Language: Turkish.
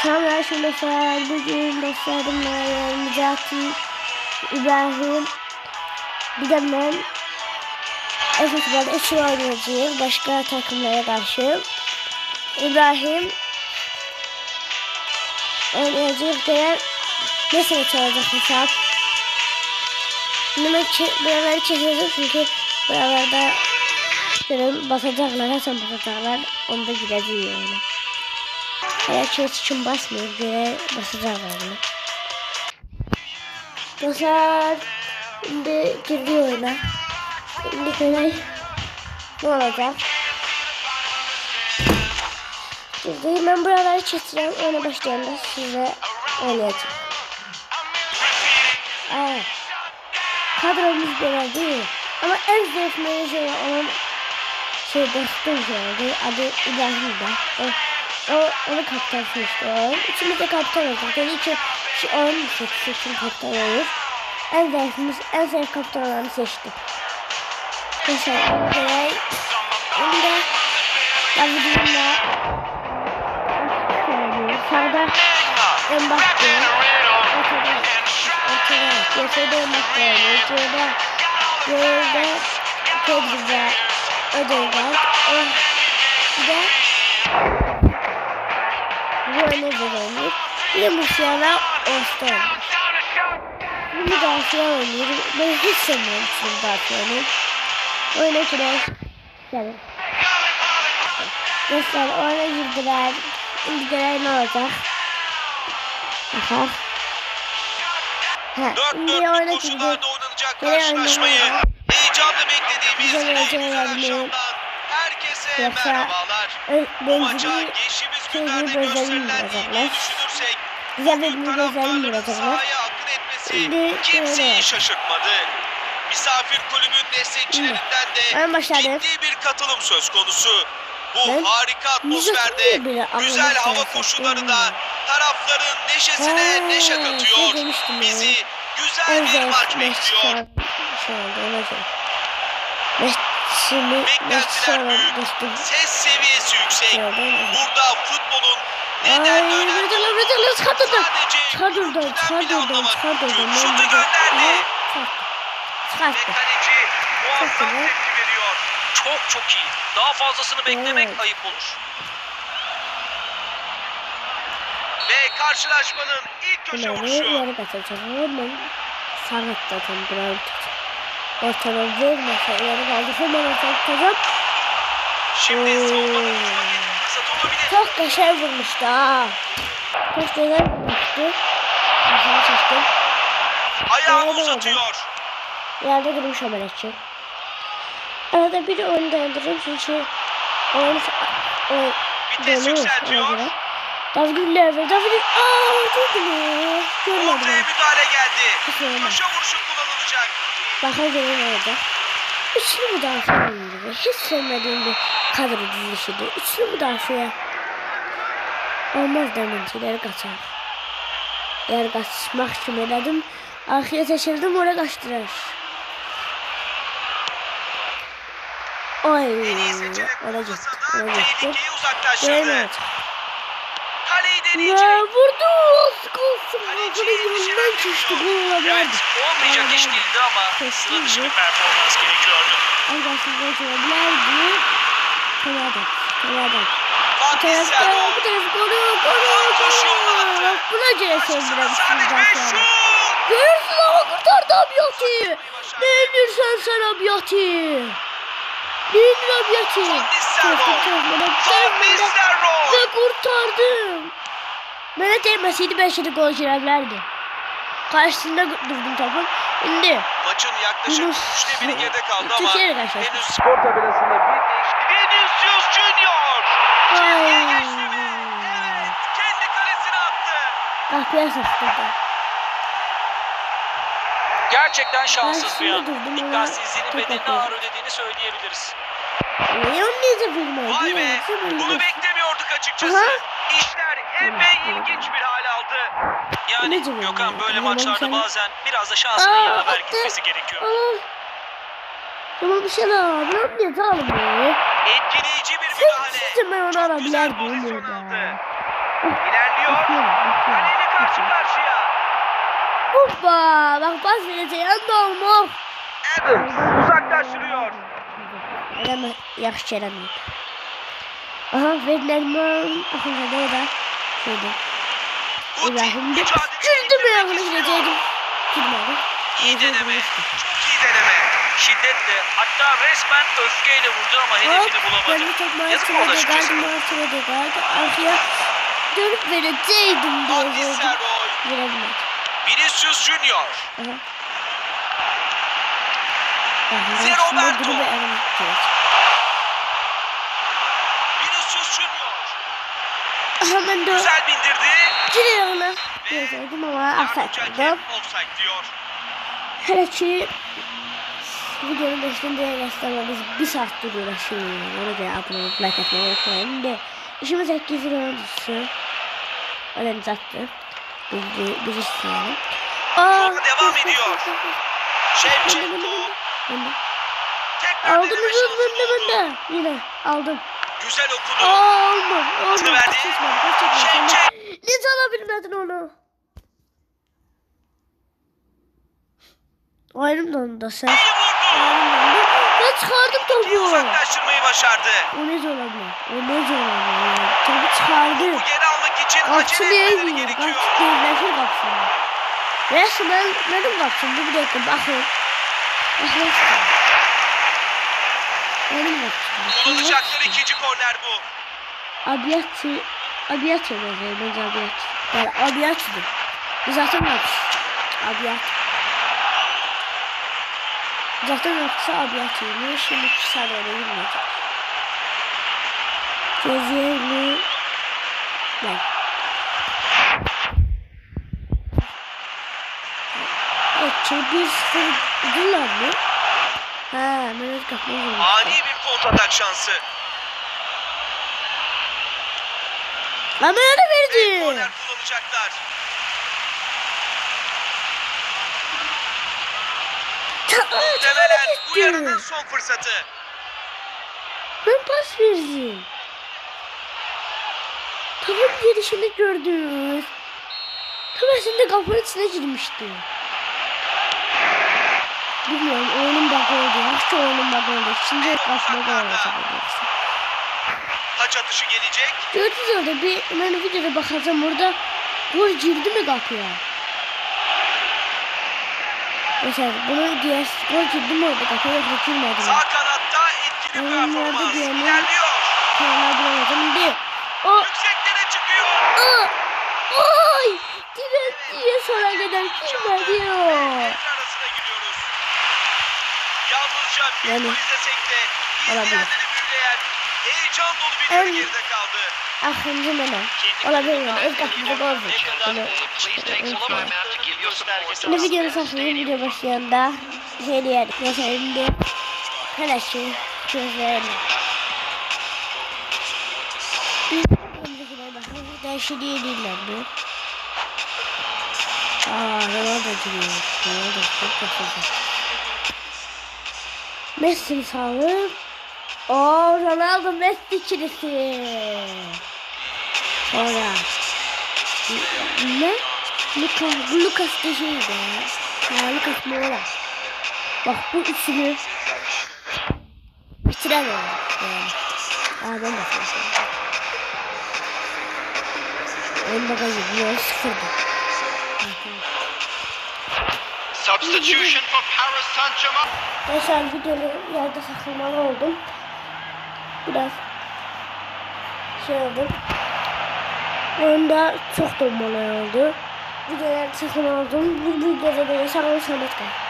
Sonra şöyle falan bugün dostlarımla Mücahit, İbrahim, bir de ben Efes'de üçü oynayacağız başka takımlara karşı. İbrahim oynayacak diye mesela çalacak hesap. Şimdi ben buraları çizeceğim çünkü buralarda basacaklar, Hasan basacaklar, onda gideceğiz yani. Eğer çeyiz için basmıyor, göre basacaklar bunu. Dostlar, şimdi girdi oyuna. Şimdi göre ne olacak? Girdi, ben buraları çizeceğim, oyuna başlayalım, size oynayacağım. Evet. Kadromuz böyle değil. Ama en zayıf menajer olan dostum geldi. Adı İbrahim'de. Onu kaptan seçti. İçimizde kaptan olacak. Dedi ki şu oyunu seçsin kaptan olur. En zayıf kaptan olanı seçti. Mesela onda David'inle sağda Mbappe, ortada Yasada Mbappe, Yasada Pedro'da Ödegaard, bir de Ronaldo, bir de Musiala Orta olmuş. Bu müdafaa oynuyor. Ben hiç sevmiyorum şu müdafağını. Oyuna girer. Yani. Dostlar oyuna girdiler. Şimdi görev ne olacak? Aha. Şimdi oyuna koşullarda oynanacak karşılaşmayı heyecanla beklediğimiz oyuncular herkese merhabalar. Bu maça geçtiğimiz günlerde gösterilen ilgiyi düşünürsek bugün taraftarların sahaya akın etmesi kimseyi şaşırtmadı. Misafir kulübün destekçilerinden de ciddi bir katılım söz konusu. Bu harika atmosferde güzel hava koşulları da tarafların neşesine neşe katıyor. Bizi güzel bir maç bekliyor. Beklentiler büyük, ses seviyesi yüksek. Burada futbolun neden önemli sadece anlamak mümkün. Şutu gönderdi. Ve kaleci muazzam tepki veriyor. Çok iyi. Daha fazlasını beklemek ayıp olur. Ve karşılaşmanın ilk köşe vuruşu. Ortadan vermese ileri kaldı. Hemen ortadan kazan. Şimdi savunmanın fırsat olabilir. Çok kaşar vurmuştu ha. Çok güzel vurmuştu. Aşağı çektim. Ayağını uzatıyor. Yerde durmuş Ömer'e. Arada bir oyunu döndürürüm çünkü oyunu Vites yükseltiyor. David'in lever. David'in vurdu mu? Ortaya müdahale geldi. Köşe vuruşu kullanılacak. Bakın ne olacak. Üçlü müdafaa oynuyor. Hiç sevmediğim bir kadro dizilişiydi. Üçlü müdafaa. Olmaz deminkileri kaçar. Eğer kaçmak için elədim. Arkaya seçildim oraya kaçtırar. Oy. Olacak. Tehlikeyi uzaklaştırdı. Kaleyi Ya deneyecek. vurdu. Az kalsın. Kafanın yanından çıktı. Evet, olmayacak iş değildi ama sıra dışı bir performans gerekiyordu. Arkadaşlar geçiyorlardı. Kanadan. Van Nistelrooy. Bu tarafı koruyor. Buna göre sevdirebilirsiniz zaten. Görürsün ama kurtardı Abiyati. Ne inirsen sen Abiyati. Ne inir Abiyati. Van Nistelrooy. Ve kurtardım. Bana değmeseydi ben şimdi gol girerlerdi. Karşısında durdum topun. İndi. Maçın yaklaşık 3'te 1'i geride kaldı ama Türkiye'ye henüz karşı. skor tabelasında bir değişiklik. Vinicius Junior. Çizgiye geçti mi? Evet, kendi kalesine attı. Kahpeye sattırdı. Gerçekten şanssız bir an. durdum ama Dikkatsizliğinin çok bedelini haklı. ağır ödediğini söyleyebiliriz. Niye onu izleyebilmedi? Vay be, bunu beklemiyorduk açıkçası. İşler epey ilginç bir hal aldı. Yani Anneciğim Gökhan ya, böyle tamam maçlarda sen- bazen biraz da şansının yaver attı. gitmesi gerekiyor. Tamam bir şey daha. Ne yapayım tamam ya? Etkileyici bir müdahale. Sizce ben onu Çok güzel alabilirdim pozisyon burada. aldı. İlerliyor. karşı karşıya. Hoppa. Bak pas vereceğim de olmaz. Adams uzaklaştırıyor. Adam yaxşı yaramıyor. Aha Vernerman. Aha da da. Şöyle. Guti İbrahim de. mücadele Güldüm etmek ayağını istiyor. gideceğim. Gülmedi. İyi deneme. Çok iyi deneme. Şiddetle, hatta resmen öfkeyle vurdu ama hedefini Ben bulamadı. de çok Yazık oldu Martin'e de açıkçası. gardı Martin'e de gardı. Arkaya dönüp vereceğim diye Van gördüm. Nistelrooy. Veremedim. Vinicius Junior. Aha. Zé Roberto. Bunu beğenmek Vinicius Junior. Aha ben de Güzel bindirdi. giriyor ona. Yazaydım ama Yardımcı affetmedim. hakem offside diyor. Hele ki videonun başında rastlamamız bir saat duruyor şimdi. Ona göre abone olup like atmayı unutmayın de. İşimiz 8 lira düşsün. Öyle zattı. Bilirsin yani. Yolda devam ediyor. Şevçenko. Tekrar Aldım deneme şansı buldu. Yine aldım. Güzel okudu. Olmaz. Hızlı verdi. Şevçenko. Niye alabilmedin onu? Ayrım dondu sen. İyi vurdu. Ayrım dondu. Ben çıkardım topu. Uzaklaştırmayı başardı. O ne olabilir? O ne olabilir? Topu çıkardım. Bu geri almak için Kapçı acele niye etmeleri yiyor? gerekiyor. Kapçı değil. Nasıl kapçı? Resmen benim kapçım. Bir dakika bakın. Bakın. Benim kapçım. Kullanacakları ikinci korner bu. Abiyat öyle bence abiyat. Yani abiyatdı. Zaten kapçı. Abiyat. Zaten kapçı abiyat yiyor. Şimdi 2 saniyede girmeyecek. Gözlerini... Bak. Evet, şimdi 1-0 diyorlar mı? Ha, Mehmet kapıyı Ani bir kontratak şansı. Ama öyle verdi. Korner kullanacaklar. Muhtemelen bu yarının son fırsatı. Ben pas verdim. Tavuk gelişini gördünüz. Tabii şimdi kafanın içine girmişti. Bilmiyorum oyunun bug oldu. Nasıl oyunun bug oldu? Şimdi kafama koyacak. Taç atışı gelecek. Gördünüz orada bir ben videoda bakacağım orada gol girdi mi kapıya? Mesela bunu diğer gol girdi mi orada kapıya yok girmedi mi? Sağ kanatta etkili Oyunlarda performans. diyelim. İlerliyor. Sonra bulamadım bir. O Yükseklere çıkıyor. Oy! Diye sonra kadar girmedi o. Devre arasına giriyoruz. Yalnızca bir Yani, gol izlesek de olabilir. izleyenleri büyüleyen heyecan dolu bir yarı geride kaldı. Aklımda hemen. Olabilir yani. İlk aklımda gol var. Şimdi videonun saklayayım. Video başlayanda şey diyelim. Mesela şimdi arkadaşlar gözlerini. Değişik değiller bu. Ronaldo giriyor. Ronaldo çok kötü. Messi'ni sağlık. Ronaldo Messi ikilisi. Sonra. Ne? Lucas de şeydi ya. Lucas Moura. Bak bu üçünü bitiremiyorum. Yani. Ben de söyleyeyim. Oyun bagajı bu sıfırdı. Substitution for Paris Saint-Germain. Mesela videoyu yerde saklamalı oldum. Biraz şey oldu. Oyunda çok donmalar oldu. Videoyu yerde saklamalı oldum. Bu videoda da yaşanan sanat var.